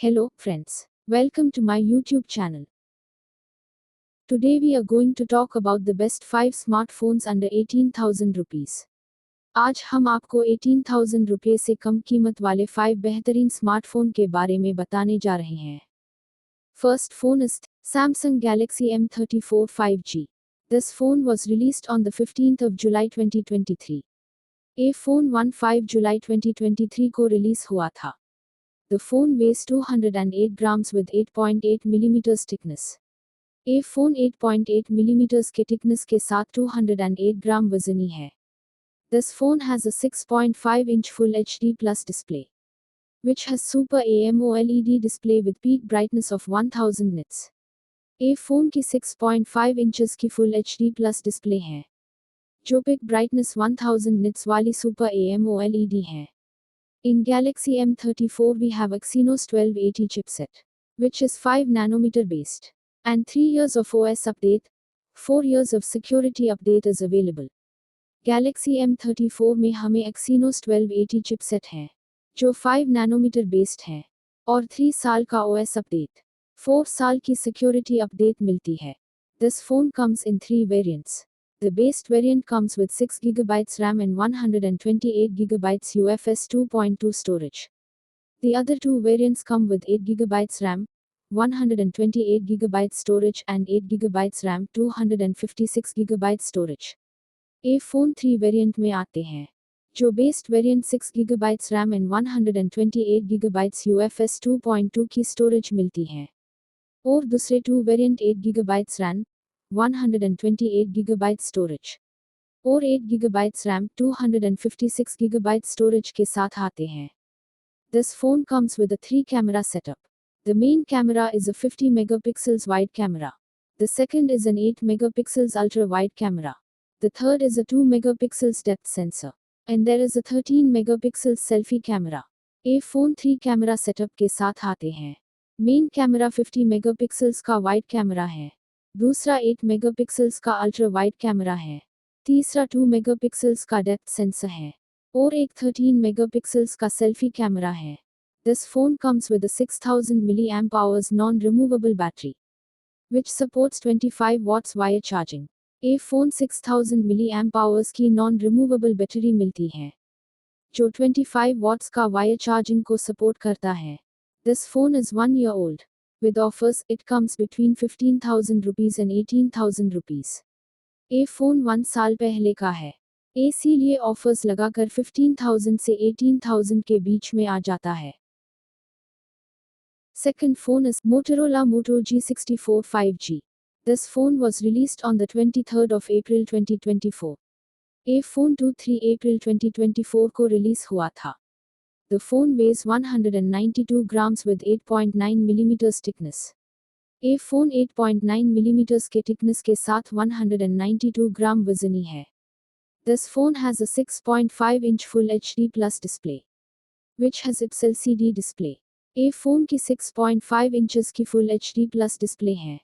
Hello, friends. Welcome to my YouTube channel. Today we are going to talk about the best 5 smartphones under 18,000 rupees. आज हम आपको 18,000 रुपये से कम कीमत वाले 5 बेहतरीन स्मार्टफोन के बारे में बताने जा रहे हैं. First phone is Samsung Galaxy M34 5G. This phone was released on the 15th of July 2023. ये phone 15 जुलाई 2023 को रिलीज हुआ था. The phone weighs 208 grams with 8.8 mm thickness. ये phone 8.8 mm के thickness के साथ 208 ग्राम वजनी है. This phone has a 6.5-inch Full HD Plus display, which has Super AMOLED display with peak brightness of 1000 nits. ये phone की 6.5 inches की Full HD Plus display है, जो peak brightness 1000 nits वाली Super AMOLED है. In Galaxy M34 we have Exynos 1280 chipset, which is 5 nanometer based, and 3 years of OS update, 4 years of security update is available. Galaxy M34 में हमें Exynos 1280 chipset है, जो 5 nanometer based है, और 3 साल का OS update, 4 साल की security update मिलती है. This phone comes in 3 variants. The base variant comes with 6GB RAM and 128GB UFS 2.2 storage. The other two variants come with 8GB RAM, 128GB storage and 8GB RAM 256GB storage. ये phone 3 variant में आते हैं, जो base variant 6GB RAM and 128GB UFS 2.2 की storage मिलती हैं, और दूसरे 2 variant 8GB RAM, 128GB storage और 8GB RAM 256GB storage के साथ आते हैं. This phone comes with a 3-camera setup. The main camera is a 50 megapixels wide camera. The second is an 8 megapixels ultra wide camera. The third is a 2 megapixels depth sensor. And there is a 13 megapixels selfie camera. ये phone 3-camera setup के साथ आते हैं. Main camera 50 megapixels का wide camera है, दूसरा 8 megapixels का ultra wide camera है, तीसरा 2 मेगापिक्सेल्स का डेप्थ सेंसर है, और एक 13 मेगापिक्सेल्स का सेल्फी कैमरा है. This phone comes with a 6000 mAh non-removable battery, which supports 25 watts wire charging. ये phone 6000 mAh की non-removable बैटरी मिलती है, जो 25 watts का wire charging को support करता है. This phone is 1 year old. With offers, it comes between 15,000 rupees and 18,000 rupees. ये phone 1 साल पहले का है, इसीलिए offers लगाकर 15,000 से 18,000 के बीच में आ जाता है. Second phone is Motorola Moto G64 5G. This phone was released on the 23rd of April 2024. ये phone 23 April 2024 को रिलीज हुआ था. The phone weighs 192 grams with 8.9 mm thickness. ये phone 8.9 mm के thickness के साथ 192 ग्राम वजनी है. This phone has a 6.5-inch Full HD Plus display, which has IPS LCD display. ये phone की 6.5 inches की Full HD Plus display है,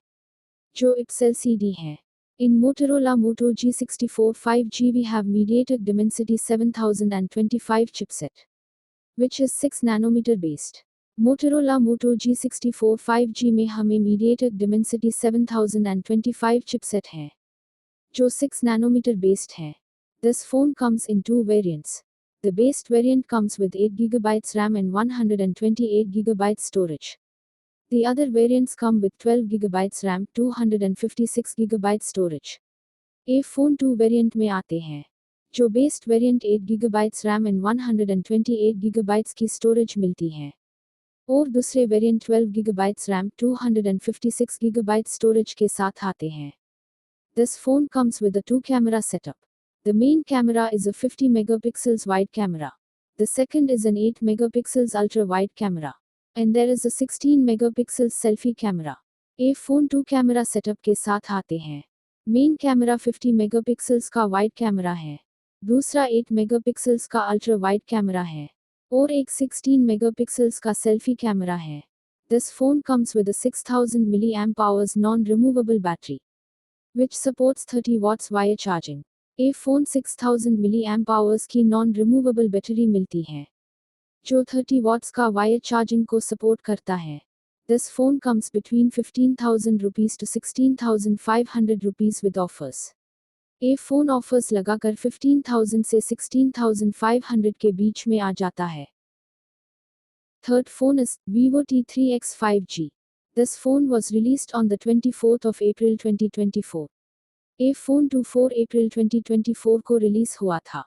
जो IPS LCD है. In Motorola Moto G64 5G we have MediaTek Dimensity 7025 chipset, which is 6 nanometer based. Motorola Moto G64 5G में हमें MediaTek Dimensity 7025 chipset है, जो 6 nanometer based है. This phone comes in 2 variants. The base variant comes with 8GB RAM and 128GB storage. The other variants come with 12GB RAM, 256GB storage. ये phone 2 variant में आते हैं, जो based variant 8GB RAM and 128GB की storage मिलती है, और दूसरे variant 12GB RAM 256GB storage के साथ आते हैं. This phone comes with a 2-camera setup. The main camera is a 50 megapixels wide camera. The second is an 8 megapixels ultra wide camera. And there is a 16 megapixels selfie camera. ये phone 2-camera setup के साथ आते हैं. Main camera 50 megapixels का wide camera है, दूसरा 8 megapixels का ultra wide camera है, और एक 16 मेगापिक्सेल्स का सेल्फी कैमरा है. This phone comes with a 6000 mAh non-removable battery, which supports 30 watts wire charging. ये phone 6000 mAh की non-removable बैटरी मिलती है, जो 30 वॉट्स का वायर चार्जिंग को सपोर्ट करता है। This phone comes between 15,000 rupees to 16,500 rupees with offers. ये फ़ोन ऑफर्स लगाकर 15,000 से 16,500 के बीच में आ जाता है। Third phone is Vivo T3X 5G. This phone was released on the 24th of April 2024. ये फ़ोन 24 April 2024 को रिलीज हुआ था।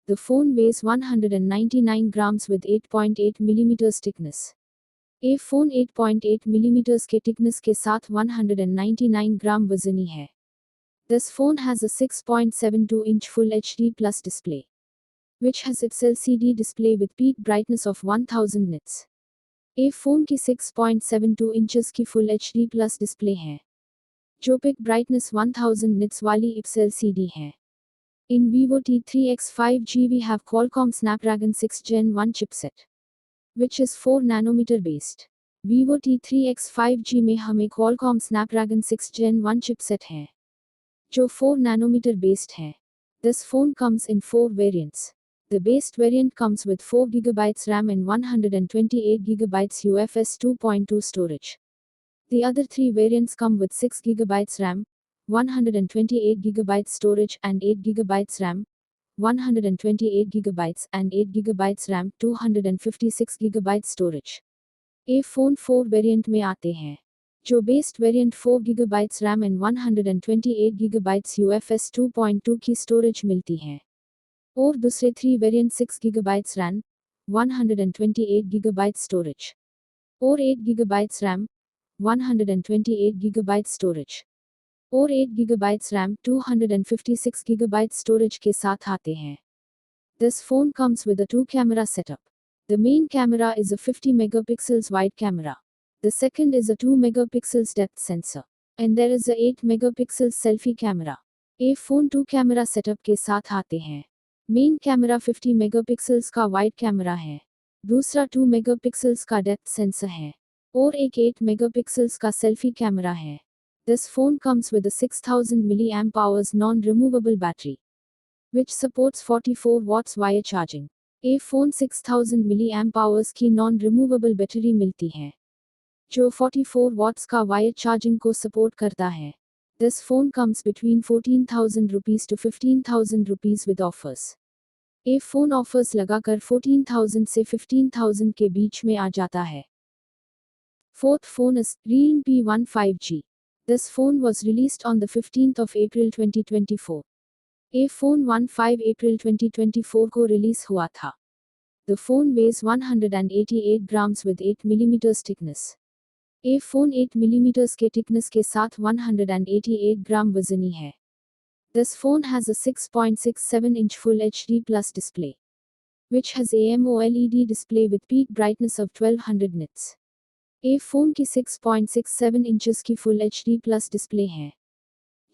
The phone weighs 199 grams with 8.8 mm thickness. ये फ़ोन 8.8 mm के थिकनेस के साथ 199 ग्राम वजनी है। This phone has a 6.72-inch Full HD Plus display, which has its LCD display with peak brightness of 1000 nits. ये फ़ोन की 6.72 इंचेस की Full HD Plus display है, जो पिक ब्राइटनेस 1000 nits वाली IPS LCD है। In Vivo T3X 5G we have Qualcomm Snapdragon 6 Gen 1 chipset, which is 4 nanometer based. Vivo T3X 5G में हमें Qualcomm Snapdragon 6 Gen 1 chipset है, जो 4 nanometer based है। This phone comes in 4 variants. The base variant comes with 4GB RAM and 128GB UFS 2.2 storage. The other 3 variants come with 6GB RAM, 128GB storage and 8GB RAM, 128GB and 8GB RAM, 256GB storage. ये phone 4 variant में आते हैं, जो based variant 4GB RAM and 128GB UFS 2.2 की storage मिलती है, और दूसरे 3 variant 6GB RAM, 128GB storage, और 8GB RAM, 128GB स्टोरेज, और 8GB RAM, 256GB स्टोरेज के साथ आते हैं। This phone comes with a 2-camera setup. The main camera is a 50 megapixels wide camera. The second is a 2 megapixels depth sensor. And there is a 8 megapixels selfie camera. ये phone 2 camera setup के साथ आते हैं। Main camera 50 megapixels का wide camera है, दूसरा 2 megapixels का depth sensor है, और एक 8 मेगापिक्सल्स का सेल्फी कैमरा है। This phone comes with a 6000 mAh non-removable battery, which supports 44 watts wire charging. ये फ़ोन 6000 mAh की नॉन रिमूवेबल बैटरी मिलती है, जो 44 वॉट्स का वायर चार्जिंग को सपोर्ट करता है। This phone comes between 14,000 rupees to 15,000 rupees with offers. ये फ़ोन ऑफर्स लगाकर 14,000 से 15,000 के बीच में आ जाता है। Fourth phone is Realme P1 5G. This phone was released on the 15th of April 2024. ये फ़ोन 15 April 2024 को रिलीज हुआ था। The phone weighs 188 grams with 8 mm thickness. ये फ़ोन 8 mm के थिकनेस के साथ 188 ग्राम वजनी है। This phone has a 6.67-inch Full HD Plus display, which has AMOLED display with peak brightness of 1200 nits. ये फ़ोन की 6.67 इंचेस की Full HD Plus डिस्प्ले है,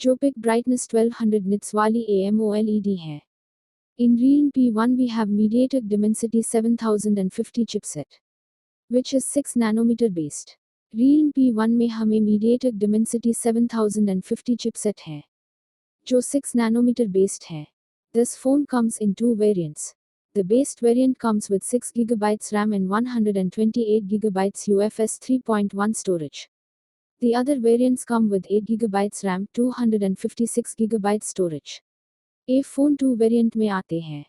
जो पिक ब्राइटनेस 1200 nits वाली AMOLED है। In Realme P1 we have MediaTek Dimensity 7050 chipset, which is 6 nanometer based. Realme P1 में हमें MediaTek Dimensity 7050 chipset है, जो 6 nanometer based है। This phone comes in 2 variants. The base variant comes with 6GB RAM and 128GB UFS 3.1 storage. The other variants come with 8GB RAM, 256GB storage. ये phone 2 variant में आते हैं,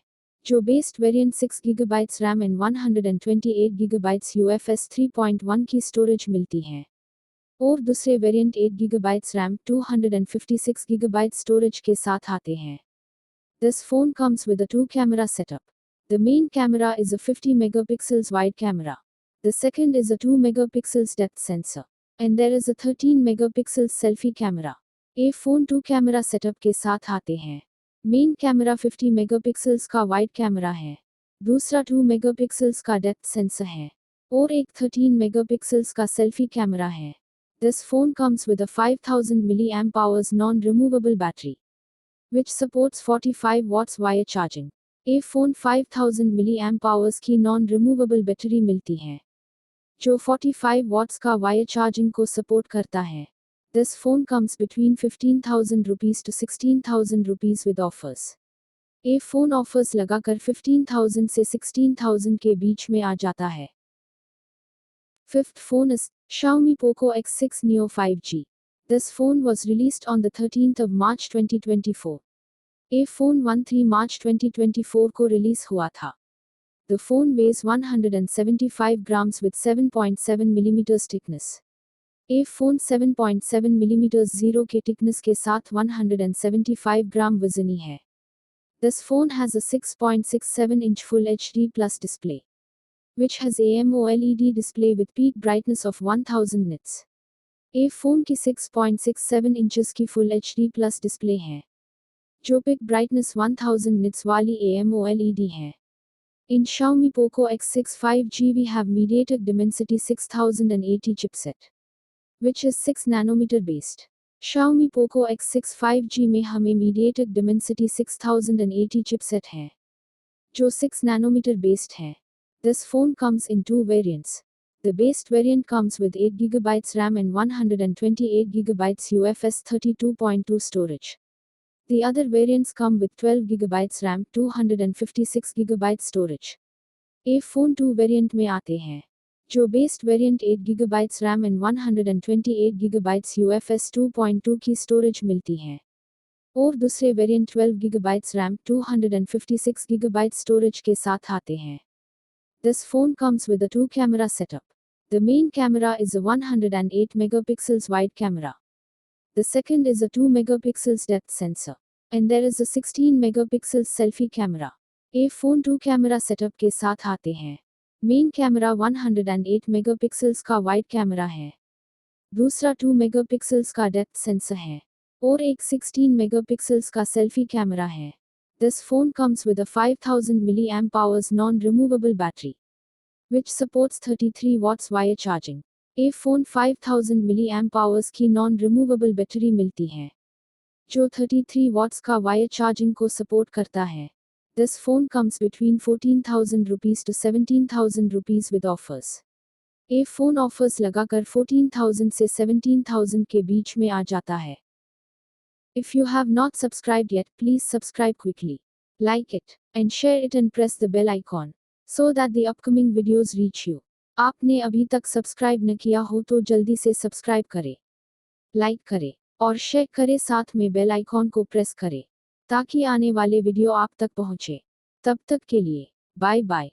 जो based variant 6GB RAM and 128GB UFS 3.1 की storage मिलती है, और दूसरे variant 8GB RAM, 256GB storage के साथ आते हैं। This phone comes with a 2-camera setup. The main camera is a 50 megapixels wide camera. The second is a 2 megapixels depth sensor. And there is a 13 megapixels selfie camera. ये phone 2-camera setup के साथ आते हैं। Main camera 50 megapixels का wide camera है, दूसरा 2 megapixels का depth sensor है, और एक 13 मेगापिक्सल्स का सेल्फी कैमरा है। This phone comes with a 5000 mAh non-removable battery, which supports 45 watts wire charging. ये फ़ोन 5000 mAh की नॉन रिमूवेबल बैटरी मिलती है, जो 45 watts का वायर चार्जिंग को सपोर्ट करता है। This phone comes between 15,000 rupees to 16,000 rupees with offers. ये फोन ऑफर्स लगाकर 15,000 से 16,000 के बीच में आ जाता है। Fifth phone is Xiaomi Poco X6 Neo 5G. This phone was released on the 13th of March 2024. ये फोन 13 March 2024 को रिलीज हुआ था। The phone weighs 175 grams with 7.7 mm thickness. ये फोन 7.7 mm 0 के thickness के साथ 175 ग्राम वजनी है। This phone has a 6.67-inch Full HD Plus display, which has AMOLED display with peak brightness of 1000 nits. ये फोन की 6.67 inches की Full HD Plus display है, जो peak brightness 1000 nits वाली AMOLED है। In Xiaomi Poco X6 5G we have MediaTek Dimensity 6080 chipset, which is 6 nanometer based. Xiaomi Poco X6 5G में हमें MediaTek Dimensity 6080 chipset है, जो 6 nanometer based है। This phone comes in two variants. The base variant comes with 8GB RAM and 128GB UFS 32.2 storage. The other variants come with 12GB RAM, 256GB storage. ये phone 2 variant में आते हैं, जो based variant 8GB RAM and 128GB UFS 2.2 की storage मिलती है, और दूसरे variant 12GB RAM, 256GB storage के साथ आते हैं। This phone comes with a 2-camera setup. The main camera is a 108 megapixels wide camera. The second is a 2 megapixels depth sensor. And there is a 16 megapixels selfie camera. ये phone 2 camera setup के साथ आते हैं। Main camera 108 megapixels का wide camera है, दूसरा 2 megapixels का depth sensor है, और एक 16 मेगापिक्सल्स का सेल्फी कैमरा है। This phone comes with a 5000 mAh non-removable battery, which supports 33 watts wire charging. ये फोन 5000 mAh की नॉन-रिमूवेबल बैटरी मिलती है, जो 33 watts का वायर चार्जिंग को सपोर्ट करता है। This phone comes between 14,000 rupees to 17,000 rupees with offers. ये फोन ऑफर्स लगाकर 14,000 से 17,000 के बीच में आ जाता है। If you have not subscribed yet, please subscribe quickly. Like it and share it and press the bell icon so that the upcoming videos reach you. आपने अभी तक सब्सक्राइब न किया हो तो जल्दी से सब्सक्राइब करें, लाइक करें और शेयर करें, साथ में बेल आइकॉन को प्रेस करें ताकि आने वाले वीडियो आप तक पहुंचे। तब तक के लिए बाय बाय।